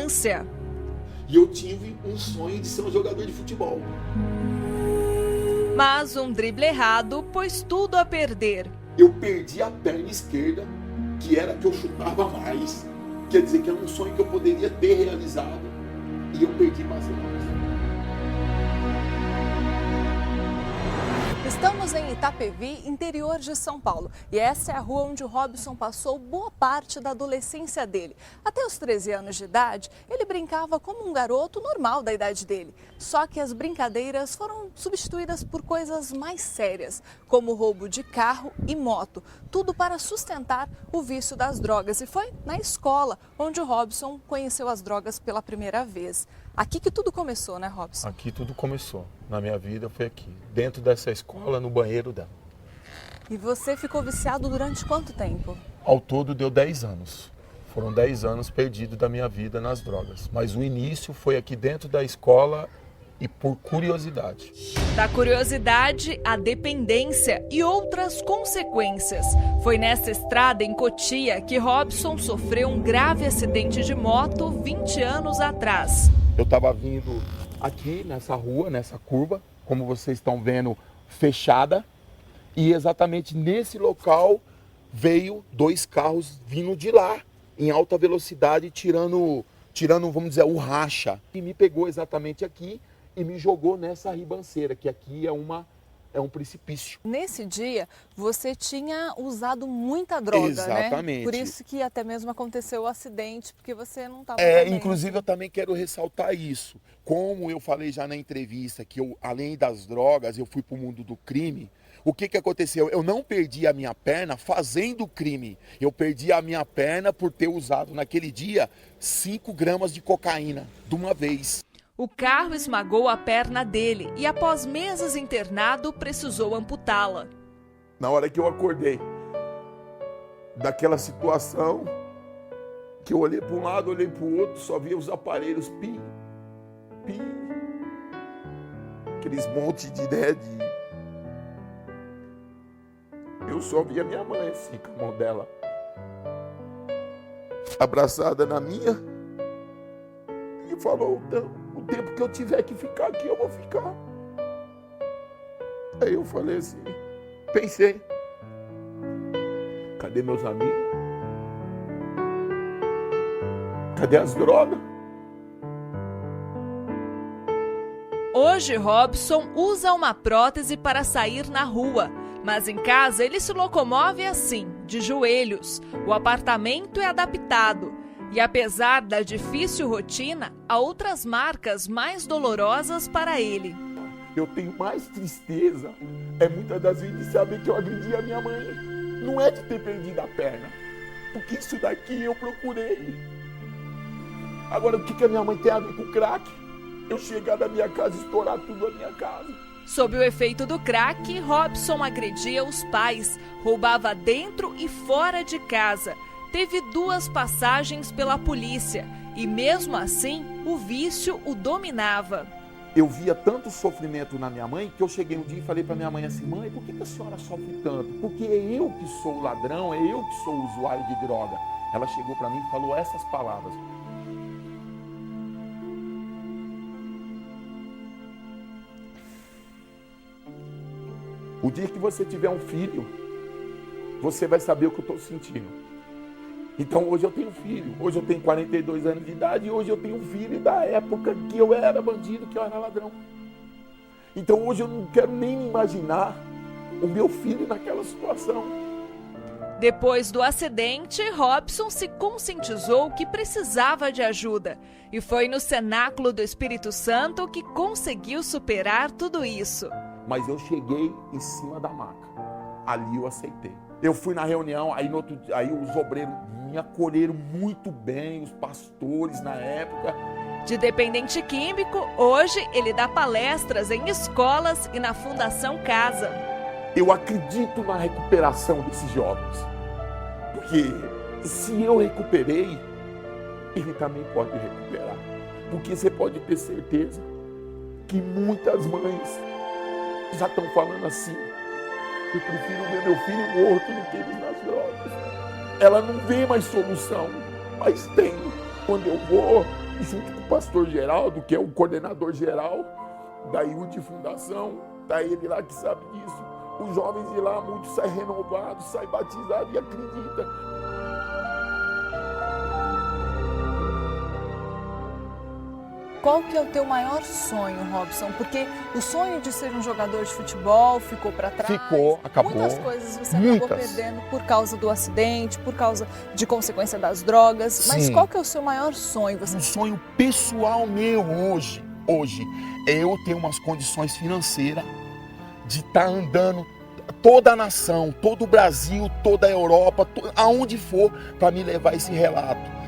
infância. E eu tive um sonho de ser um jogador de futebol. Mas um drible errado pôs tudo a perder. Eu perdi a perna esquerda, que era a que eu chutava mais. Quer dizer que era um sonho que eu poderia ter realizado. E eu perdi mais ou menos. Estamos em Itapevi, interior de São Paulo. E essa é a rua onde o Robson passou boa parte da adolescência dele. Até os 13 anos de idade, ele brincava como um garoto normal da idade dele. Só que as brincadeiras foram substituídas por coisas mais sérias, como roubo de carro e moto. Tudo para sustentar o vício das drogas. E foi na escola onde o Robson conheceu as drogas pela primeira vez. Aqui que tudo começou, né, Robson? Aqui tudo começou. Na minha vida foi aqui, dentro dessa escola, no banheiro dela. E você ficou viciado durante quanto tempo? Ao todo deu 10 anos. Foram 10 anos perdidos da minha vida nas drogas. Mas o início foi aqui dentro da escola e por curiosidade. Da curiosidade, a dependência e outras consequências. Foi nessa estrada em Cotia que Robson sofreu um grave acidente de moto 20 anos atrás. Eu estava vindo aqui nessa rua, nessa curva, como vocês estão vendo, fechada. E exatamente nesse local veio 2 carros vindo de lá, em alta velocidade, tirando, vamos dizer, o racha. E me pegou exatamente aqui e me jogou nessa ribanceira, que aqui é um precipício. Nesse dia, você tinha usado muita droga, Exatamente. Né? Por isso que até mesmo aconteceu o acidente, porque você não estava Inclusive eu também quero ressaltar isso. Como eu falei já na entrevista, que eu, além das drogas, eu fui para o mundo do crime. O que aconteceu? Eu não perdi a minha perna fazendo crime. Eu perdi a minha perna por ter usado naquele dia 5 gramas de cocaína, de uma vez. O carro esmagou a perna dele e, após meses internado, precisou amputá-la. Na hora que eu acordei daquela situação, que eu olhei para um lado, olhei para o outro, só via os aparelhos pim, pim, aqueles montes de LED. Eu só via minha mãe assim, com a mão dela abraçada na minha e falou: o tempo que eu tiver que ficar aqui, eu vou ficar. Aí eu falei assim, pensei, cadê meus amigos? Cadê as drogas? Hoje, Robson usa uma prótese para sair na rua, mas em casa ele se locomove assim, de joelhos. O apartamento é adaptado. E apesar da difícil rotina, há outras marcas mais dolorosas para ele. Eu tenho mais tristeza, muitas das vezes, de saber que eu agredi a minha mãe. Não é de ter perdido a perna, porque isso daqui eu procurei. Agora, o que a minha mãe tem a ver com crack? Eu chegar na minha casa e estourar tudo na minha casa. Sob o efeito do crack, Robson agredia os pais, roubava dentro e fora de casa. Teve 2 passagens pela polícia e, mesmo assim, o vício o dominava. Eu via tanto sofrimento na minha mãe que eu cheguei um dia e falei para minha mãe assim: mãe, por que a senhora sofre tanto? Porque é eu que sou o ladrão, é eu que sou o usuário de droga. Ela chegou para mim e falou essas palavras: o dia que você tiver um filho, você vai saber o que eu estou sentindo. Então hoje eu tenho filho, hoje eu tenho 42 anos de idade e hoje eu tenho um filho da época que eu era bandido, que eu era ladrão. Então hoje eu não quero nem imaginar o meu filho naquela situação. Depois do acidente, Robson se conscientizou que precisava de ajuda. E foi no Cenáculo do Espírito Santo que conseguiu superar tudo isso. Mas eu cheguei em cima da maca. Ali eu aceitei. Eu fui na reunião, aí os obreiros me acolheram muito bem, os pastores na época. De dependente químico, hoje ele dá palestras em escolas e na Fundação Casa. Eu acredito na recuperação desses jovens. Porque se eu recuperei, ele também pode recuperar. Porque você pode ter certeza que muitas mães já estão falando assim: eu prefiro ver meu filho morto do que eles nas drogas. Ela não vê mais solução, mas tem. Quando eu vou junto com o pastor Geraldo, que é o coordenador geral da IUD Fundação, tá ele lá que sabe disso. Os jovens de lá, muitos saem renovados, saem batizados e acreditam. Qual que é o teu maior sonho, Robson? Porque o sonho de ser um jogador de futebol ficou para trás. Ficou, acabou. Muitas coisas você acabou perdendo por causa do acidente, por causa de consequência das drogas. Sim. Mas qual que é o seu maior sonho? Um sonho pessoal meu hoje é eu ter umas condições financeiras de estar andando toda a nação, todo o Brasil, toda a Europa, aonde for, para me levar esse relato.